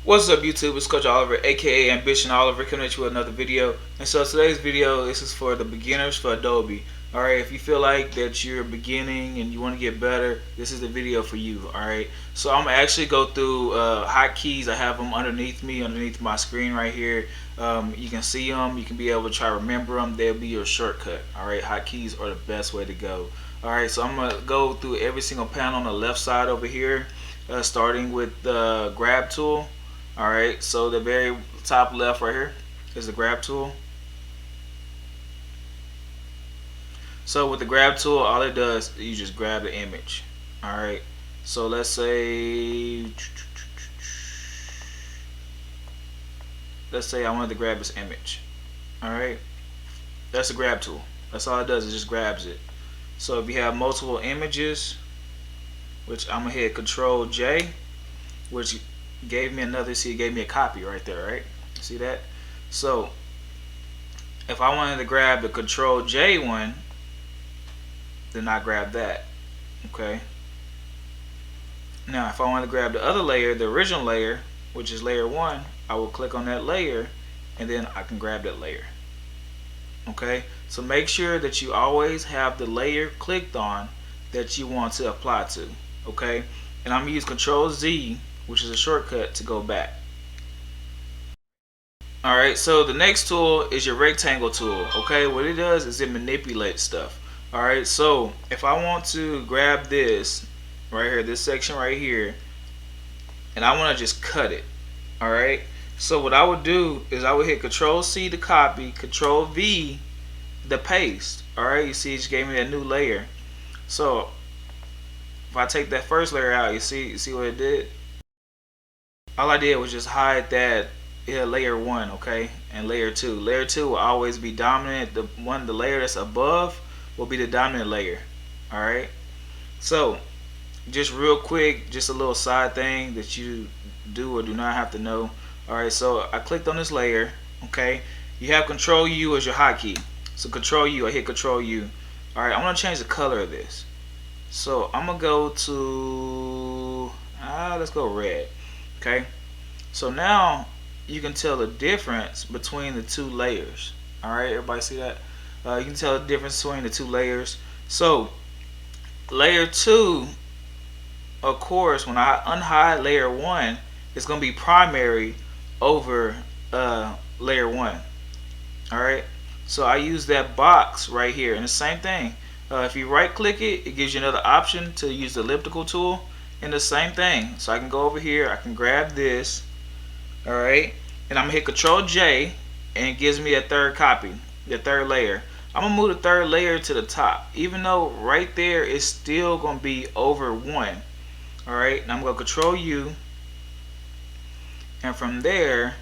What's up YouTube, it's Coach Oliver aka Ambition Oliver coming at you with another video. And so today's video, this is for the beginners for Adobe. Alright, if you feel like that you're beginning and you want to get better, this is the video for you. Alright, so I'm going to actually go through hotkeys. I have them underneath me, underneath my screen right here. You can see them, you can be able to try to remember them. They'll be your shortcut. Alright, hotkeys are the best way to go. Alright, so I'm going to go through every single panel on the left side over here, starting with the grab tool. Alright, so the very top left right here is the grab tool. So with the grab tool, all it does, you just grab the image. Alright, so let's say I wanted to grab this image. Alright, that's the grab tool. That's all it does, it just grabs it. So if you have multiple images, which I'm gonna hit Control J, which gave me another, see, it gave me a copy right there, right? See that? So if I wanted to grab the Control J one, then I grab that. Okay, now if I want to grab the other layer, the original layer, which is layer 1, I will click on that layer and then I can grab that layer. Okay, so make sure that you always have the layer clicked on that you want to apply to. Okay, and I'm gonna use Control Z, which is a shortcut, to go back. Alright, so the next tool is your rectangle tool. Okay, what it does is it manipulates stuff. Alright, so if I want to grab this right here, this section right here, and I want to just cut it. Alright, so what I would do is I would hit Control C to copy, Control V the paste. Alright, you see it just gave me that new layer. So if I take that first layer out, you see what it did? All I did was just hide that layer 1, okay, and layer 2. Layer 2 will always be dominant. The layer that's above will be the dominant layer. Alright, so just real quick, just a little side thing that you do or do not have to know. Alright, so I clicked on this layer. Okay, you have Control U as your hotkey. So Control U, I hit Control U. Alright, I'm gonna change the color of this. So I'm gonna go to let's go red. Okay, so now you can tell the difference between the two layers. Alright, everybody see that? You can tell the difference between the two layers. So layer 2, of course, when I unhide layer 1, it's going to be primary over layer 1. Alright, so I use that box right here, and the same thing. If you right click it, it gives you another option to use the elliptical tool, and the same thing. So I can go over here, I can grab this. Alright, and I'm gonna hit Control J, and it gives me a third copy, the third layer. I'm gonna move the third layer to the top, even though right there is still gonna be over 1. Alright, and I'm gonna Control U, and from there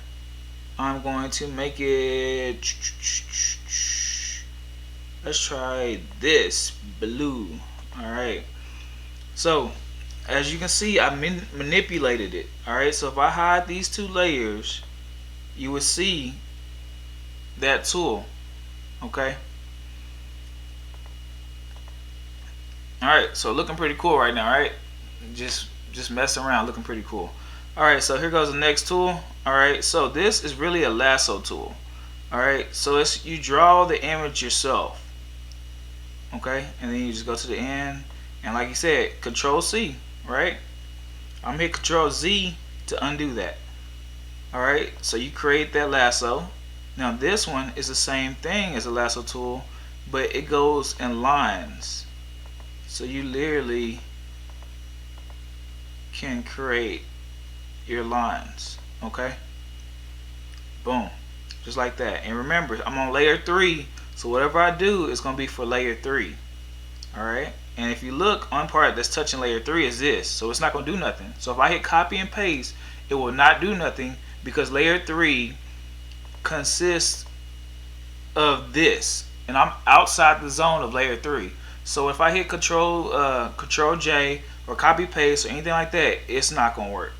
I'm going to make it, let's try this blue. Alright, so as you can see, I manipulated it. Alright, so if I hide these two layers, you will see that tool. Okay, alright, so looking pretty cool right now, right? Just messing around, looking pretty cool. Alright, so here goes the next tool. Alright, so this is really a lasso tool. Alright, so it's, you draw the image yourself. Okay, and then you just go to the end, and like you said, Control C. Right, I'm hit Control Z to undo that. Alright, so you create that lasso. Now this one is the same thing as a lasso tool, but it goes in lines. So you literally can create your lines. Okay, boom, just like that. And remember, I'm on layer 3, so whatever I do is going to be for layer 3. Alright, and if you look, on part that's touching layer 3 is this, so it's not going to do nothing. So if I hit copy and paste, it will not do nothing because layer 3 consists of this, and I'm outside the zone of layer 3. So if I hit Control J or copy paste or anything like that, it's not going to work.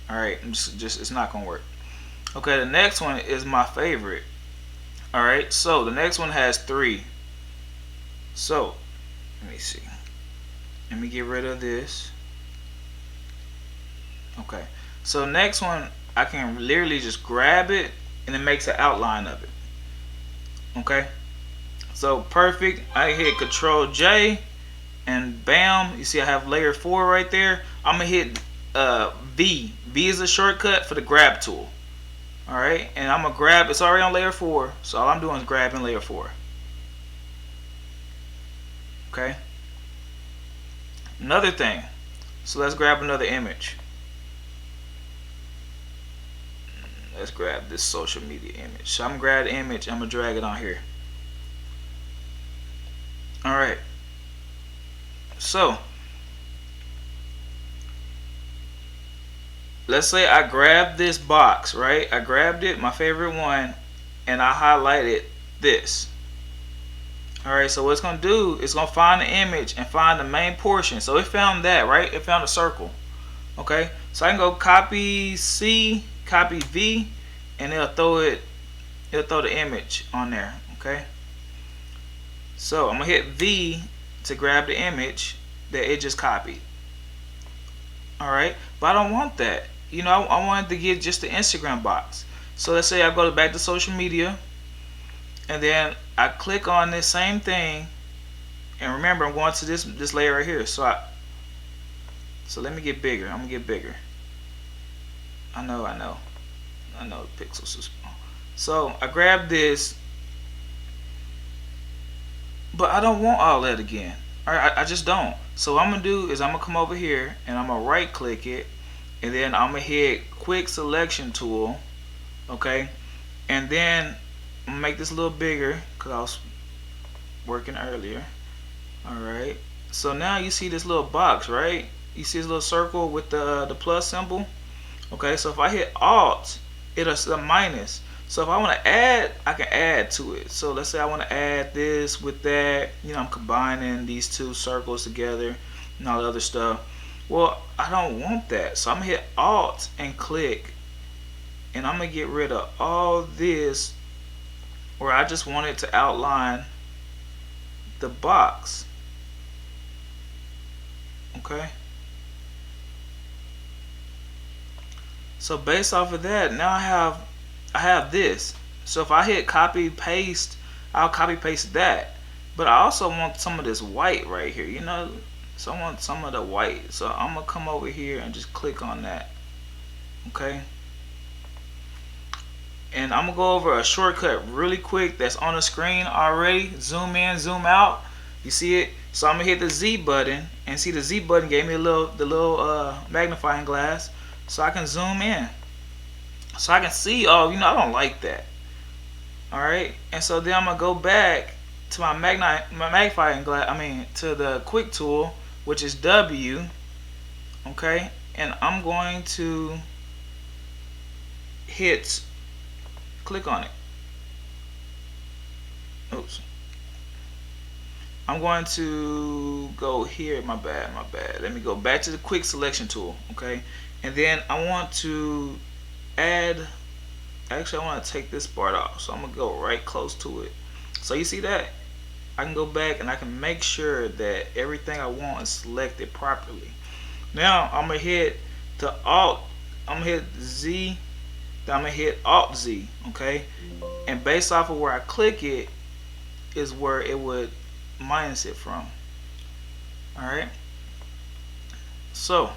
Alright, just it's not going to work. Okay, the next one is my favorite. Alright, so the next one has 3. So let me see. Let me get rid of this. Okay, so next one I can literally just grab it and it makes an outline of it. Okay, so perfect. I hit Control J and bam, you see I have layer 4 right there. I'm gonna hit V. V is a shortcut for the grab tool. Alright, and I'm gonna grab, it's already on layer 4, so all I'm doing is grabbing layer 4. Okay, another thing, so let's grab another image. Let's grab this social media image. So I'm gonna grab the image, I'm gonna drag it on here. Alright, so let's say I grabbed this box, right? I grabbed it, my favorite one, and I highlighted this. Alright, so what it's going to do is going to find the image and find the main portion. So it found that, right? It found a circle. Okay, so I can go copy C, copy V, and it'll throw the image on there. Okay, so I'm going to hit V to grab the image that it just copied. Alright, but I don't want that. You know, I wanted to get just the Instagram box. So let's say I go back to social media, and then I click on this same thing, and remember I'm going to this layer right here. So let me get bigger. I'm gonna get bigger. I know the pixels are small. So I grab this, but I don't want all that again. Alright, I just don't. So what I'm gonna do is I'm gonna come over here and I'm gonna right click it, and then I'm gonna hit quick selection tool. Okay, and then I'm gonna make this a little bigger because I was working earlier. Alright, so now you see this little box, right? You see this little circle with the plus symbol. Okay, so if I hit Alt, it'll a minus. So if I want to add, I can add to it. So let's say I want to add this with that. You know, I'm combining these two circles together and all the other stuff. Well, I don't want that. So I'm going to hit Alt and click. And I'm going to get rid of all this where I just wanted to outline the box. Okay. So based off of that, now I have this. So if I hit copy paste, I'll copy paste that. But I also want some of this white right here, you know. So I want some of the white. So I'm gonna come over here and just click on that. Okay. And I'm gonna go over a shortcut really quick that's on the screen already. Zoom in, zoom out. You see it? So I'm gonna hit the Z button, and see the Z button gave me the little magnifying glass, so I can zoom in, so I can see. Oh, you know, I don't like that. All right, and so then I'm gonna go back to my magnifying glass. I mean, to the quick tool, which is W. Okay, and I'm going to click on it. Oops. I'm going to go here. My bad. Let me go back to the quick selection tool. Okay, and then I want to add. Actually, I want to take this part off. So I'm gonna go right close to it. So you see that? I can go back and I can make sure that everything I want is selected properly. Now I'm gonna hit the Alt. I'm gonna hit Z. Then I'm gonna hit Alt Z. Okay, and based off of where I click it is where it would minus it from. Alright, so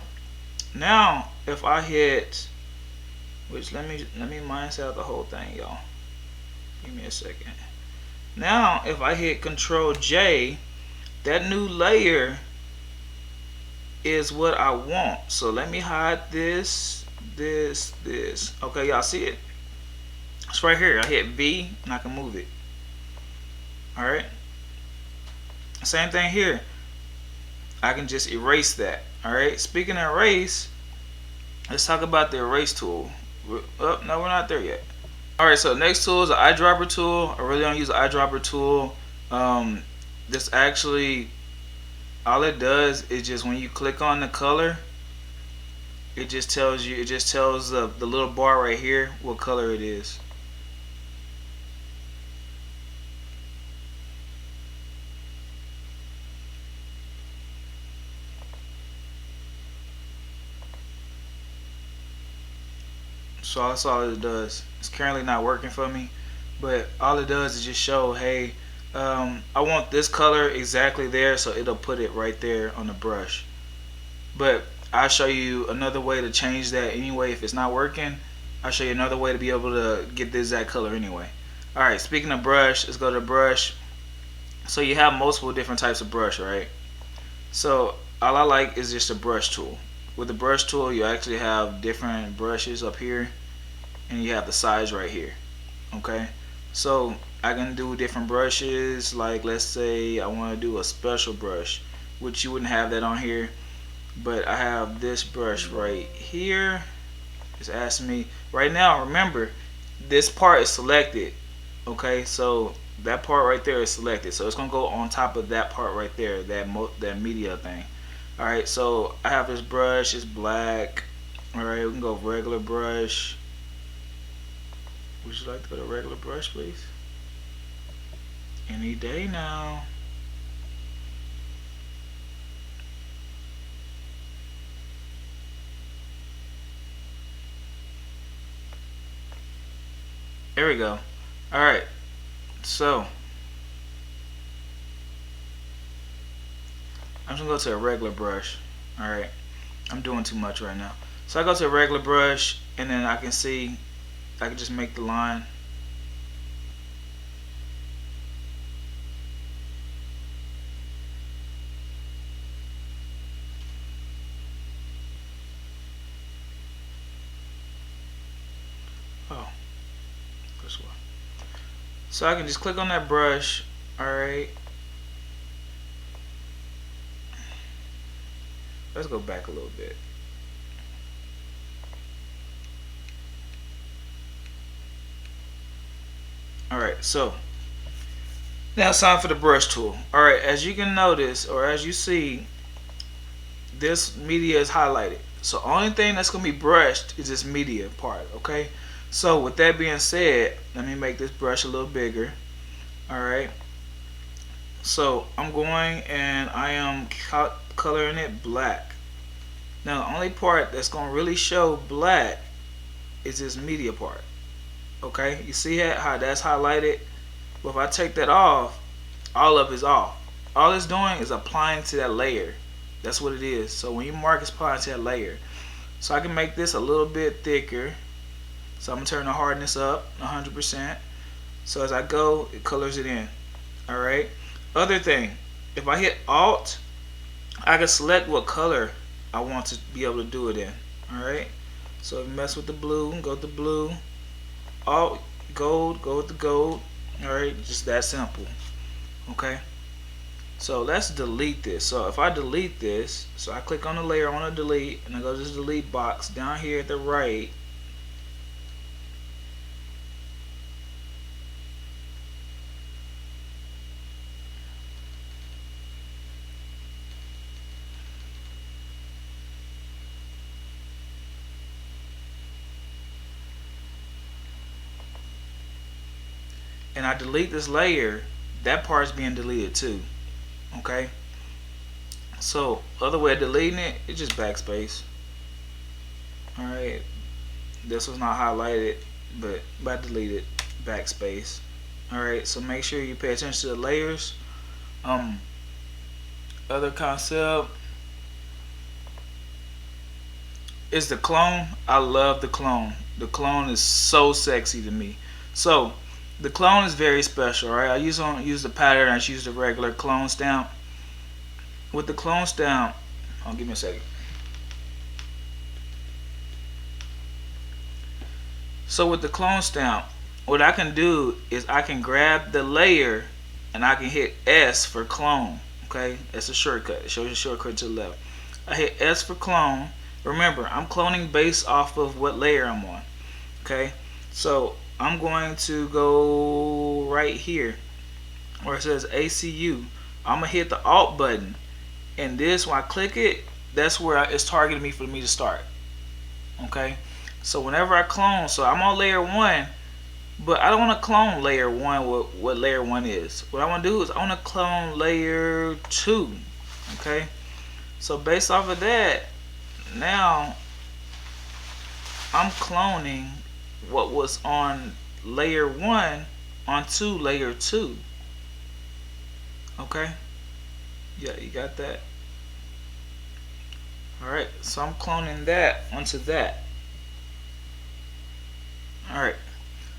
now if I hit, which let me minus out the whole thing, y'all. Give me a second. Now if I hit Control J, that new layer is what I want. So let me hide this. Okay, y'all see it? It's right here. I hit V and I can move it. Alright, same thing here. I can just erase that. Alright, speaking of erase, let's talk about the erase tool. Oh, no, we're not there yet. Alright, so next tool is the Eyedropper Tool. I really don't use the Eyedropper Tool. This actually, all it does is just when you click on the color, it just tells you, the little bar right here what color it is. So that's all it does. It's currently not working for me, but all it does is just show, hey, I want this color exactly there, so it'll put it right there on the brush. But I'll show you another way to change that anyway. If it's not working, I'll show you another way to be able to get the exact color anyway. Alright, speaking of brush, let's go to brush. So you have multiple different types of brush, right? So all I like is just a brush tool. With the brush tool, you actually have different brushes up here, and you have the size right here. Okay, so I can do different brushes. Like, let's say I want to do a special brush, which you wouldn't have that on here, but I have this brush right here. It's asking me right now. Remember, this part is selected. Okay, so that part right there is selected, so it's gonna go on top of that part right there, that media thing. All right, so I have this brush. It's black. All right, we can go regular brush. Would you like to go to regular brush, please? Any day now. There we go. All right, so I'm just gonna go to a regular brush. All right, I'm doing too much right now. So I go to a regular brush, and then I can see, I can just make the line. Oh, this one. So I can just click on that brush. All right. Let's go back a little bit. Alright, so now it's time for the brush tool. Alright, as you can notice, or as you see, this media is highlighted. So only thing that's going to be brushed is this media part, okay? So with that being said, let me make this brush a little bigger. Alright, so I'm going and I am coloring it black. Now the only part that's going to really show black is this media part. Okay, you see how that's highlighted? But if I take that off, all of it's off. All it's doing is applying to that layer. That's what it is. So when you mark, it's applying to that layer. So I can make this a little bit thicker. So I'm gonna turn the hardness up 100%. So as I go, it colors it in. Alright. Other thing, if I hit Alt, I can select what color I want to be able to do it in. Alright. So if you mess with the blue, go to blue. Alt, gold, go with the gold. Alright, just that simple. Okay, so let's delete this. So if I delete this, so I click on the layer I want to delete, and I go to this delete box down here at the right. And I delete this layer, that part's being deleted too. Okay, so other way of deleting it is just backspace. Alright, this was not highlighted, but by deleted, backspace. Alright, so make sure you pay attention to the layers. Other concept is the clone. I love the clone. The clone is so sexy to me. So the clone is very special, right? I don't use the pattern, I just use the regular clone stamp. With the clone stamp, give me a second. So with the clone stamp, what I can do is I can grab the layer and I can hit S for clone. Okay, it's a shortcut. It shows you a shortcut to the left. I hit S for clone. Remember, I'm cloning based off of what layer I'm on. Okay, so I'm going to go right here where it says ACU. I'm gonna hit the Alt button, and this, when I click it, that's where it's targeting me for me to start. Okay, so whenever I clone, so I'm on layer 1, but I don't want to clone layer 1 what layer 1 is. What I want to do is I want to clone layer 2. Okay, so based off of that, now I'm cloning what was on layer 1 onto layer 2. Okay? Yeah, you got that? Alright, so I'm cloning that onto that. Alright,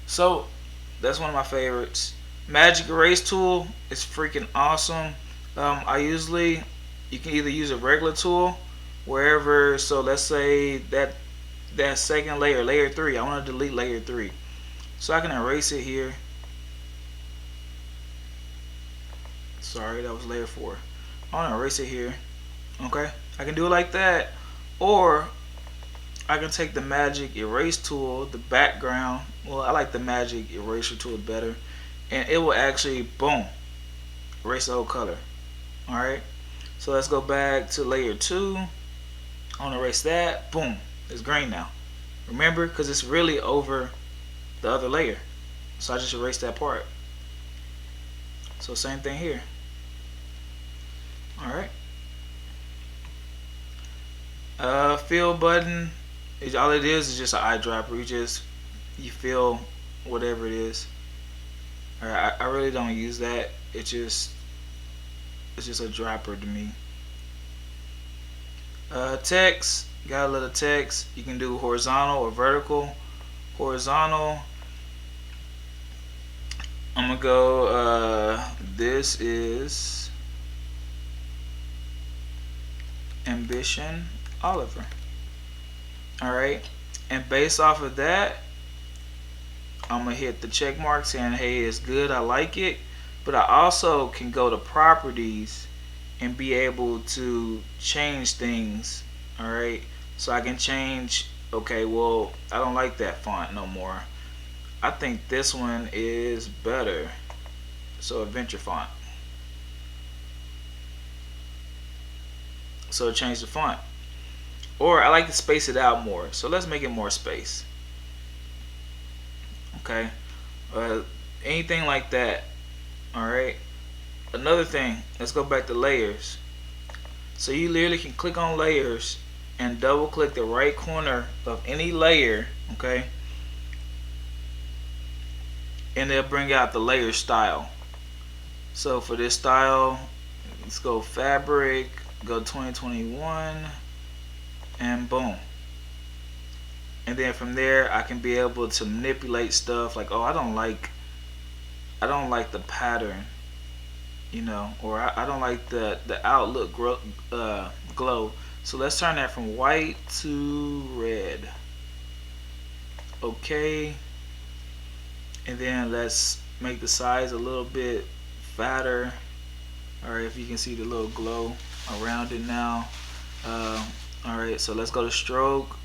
so that's one of my favorites. Magic Erase Tool is freaking awesome. You can either use a regular tool wherever, so let's say that second layer, layer 3, I want to delete layer 3. So I can erase it here. Sorry, that was layer 4. I want to erase it here. Okay, I can do it like that, or I can take the Magic Erase Tool, the background. Well, I like the Magic Eraser Tool better, and it will actually, boom, erase the whole color. Alright, so let's go back to layer 2. I want to erase that. Boom, it's green now. Remember, because it's really over the other layer. So I just erased that part. So same thing here. Alright. Fill button. All it is just an eyedropper. You fill whatever it is. Alright, I really don't use that. It's just a dropper to me. Text, got a little text. You can do horizontal or vertical. Horizontal, I'm gonna go, this is Ambition Oliver. Alright, and based off of that, I'm gonna hit the check mark saying, hey, it's good, I like it. But I also can go to properties and be able to change things. Alright, so I can change, okay, well, I don't like that font no more. I think this one is better. So Adventure font. So change the font. Or I like to space it out more. So let's make it more space. Okay. Anything like that. Alright. Another thing, let's go back to layers. So you literally can click on layers and double click the right corner of any layer, okay? And it'll bring out the layer style. So for this style, let's go fabric, go 2021, and boom. And then from there I can be able to manipulate stuff like, oh, I don't like the pattern, you know, or I don't like the outlook glow. So let's turn that from white to red. Okay. And then let's make the size a little bit fatter. Alright, if you can see the little glow around it now. Alright, so let's go to stroke.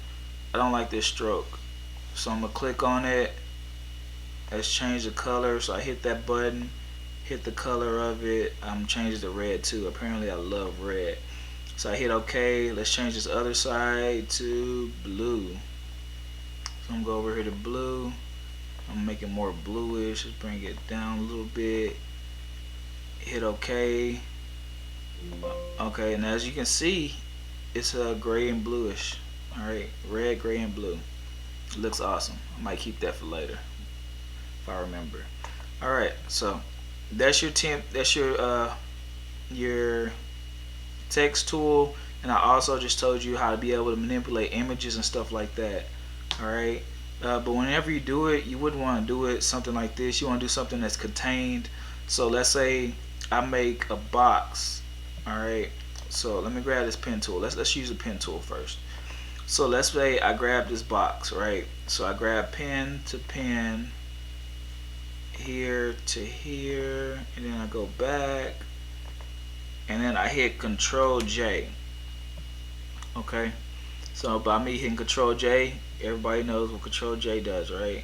I don't like this stroke. So I'm going to click on it. Let's change the color. So I hit that button, hit the color of it. I'm changing to red too. Apparently I love red. So I hit OK. Let's change this other side to blue. So I'm going to go over here to blue. I'm going to make it more bluish. Let's bring it down a little bit. Hit OK. Okay, and as you can see, it's gray and bluish. Alright, red, gray, and blue. It looks awesome. I might keep that for later if I remember. Alright, so that's your your text tool, and I also just told you how to be able to manipulate images and stuff like that. Alright, but whenever you do it, you wouldn't want to do it something like this. You want to do something that's contained. So let's say I make a box. Alright, so let me grab this pen tool. Let's use a pen tool first. So let's say I grab this box, right? So I grab pen to pen, here to here, and then I go back, and then I hit Control J. Okay, so by me hitting Control J, everybody knows what Control J does, right?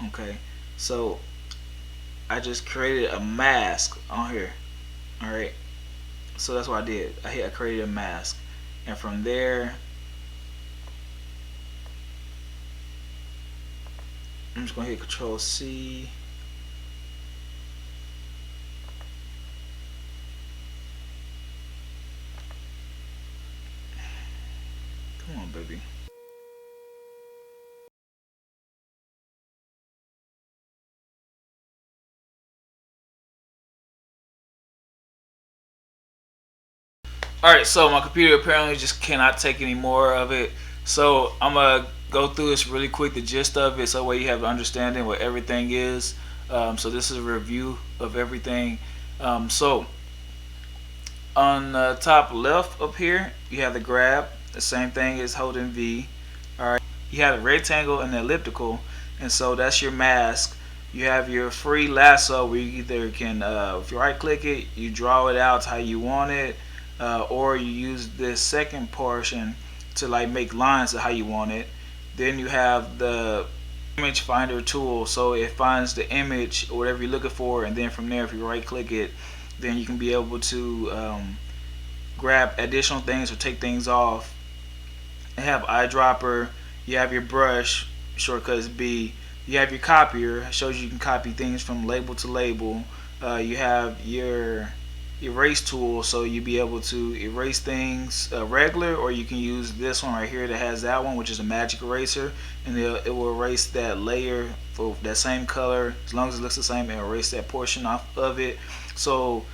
Okay, so I just created a mask on here. Alright, so that's what I did. I created a mask, and from there I'm just gonna hit Control C. baby. Alright, so my computer apparently just cannot take any more of it. So I'm gonna go through this really quick, the gist of it, so that way you have an understanding what everything is. So this is a review of everything. So on the top left up here, you have the grab. The same thing as holding V. Alright, you have the rectangle and the elliptical, and so that's your mask. You have your free lasso where you either can, if you right click it, you draw it out how you want it, or you use this second portion to like make lines of how you want it. Then you have the image finder tool, so it finds the image or whatever you're looking for, and then from there, if you right click it, then you can be able to grab additional things or take things off. You have eyedropper, you have your brush, shortcut is B, you have your copier, shows you can copy things from label to label. You have your erase tool, so you'll be able to erase things regular, or you can use this one right here that has that one, which is a magic eraser, and it will erase that layer for that same color as long as it looks the same, and erase that portion off of it. So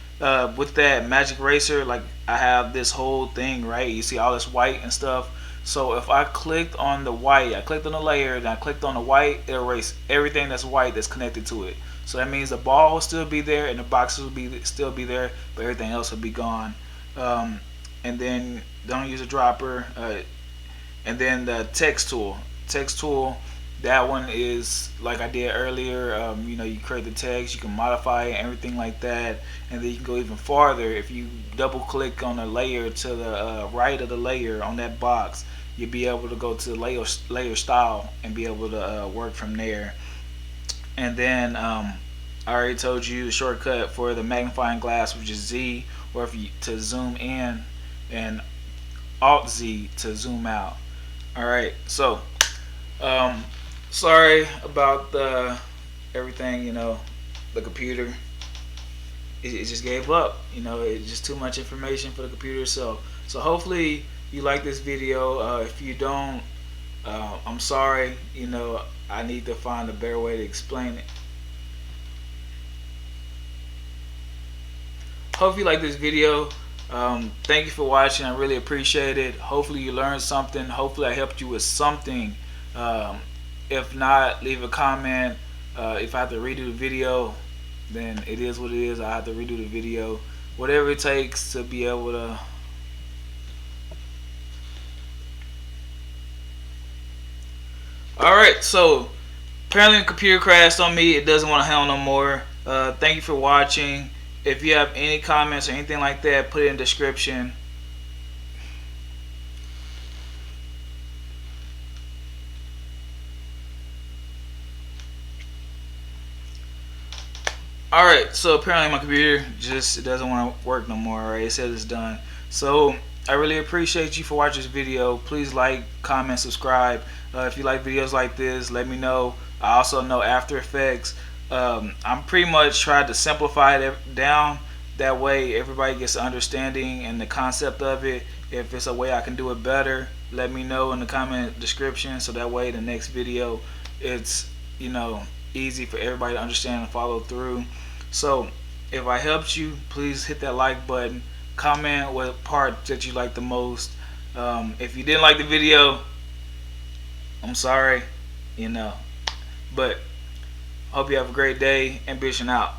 with that magic eraser, like I have this whole thing, right? You see all this white and stuff. So if I clicked on the white, I clicked on the layer, and I clicked on the white, it erased everything that's white that's connected to it. So that means the ball will still be there, and the boxes will still be there, but everything else will be gone. And then don't use a dropper. And then the text tool. Text tool, that one is like I did earlier. You know, you create the text, you can modify it, everything like that, and then you can go even farther. If you double click on the layer to the right of the layer on that box, you'll be able to go to layer style and be able to work from there. And then I already told you the shortcut for the magnifying glass, which is Z, or if you to zoom in, and Alt Z to zoom out. Alright, so sorry about the everything, you know, the computer. It just gave up, you know, it's just too much information for the computer itself. So hopefully you like this video. If you don't, I'm sorry, you know, I need to find a better way to explain it. Hope you like this video. Thank you for watching. I really appreciate it. Hopefully you learned something. Hopefully I helped you with something. If not, leave a comment. If I have to redo the video, then it is what it is. I have to redo the video. Whatever it takes to be able to. Alright, so apparently the computer crashed on me. It doesn't want to handle no more. Thank you for watching. If you have any comments or anything like that, put it in the description. Alright, so apparently my computer just, it doesn't want to work no more. Alright, it says it's done. So I really appreciate you for watching this video. Please like, comment, subscribe. If you like videos like this, let me know. I also know After Effects. I'm pretty much trying to simplify it down. That way everybody gets an understanding and the concept of it. If it's a way I can do it better, let me know in the comment description, so that way the next video, it's, you know, easy for everybody to understand and follow through. So if I helped you, please hit that like button. Comment what part that you like the most. If you didn't like the video, I'm sorry, you know. But hope you have a great day. Ambition out.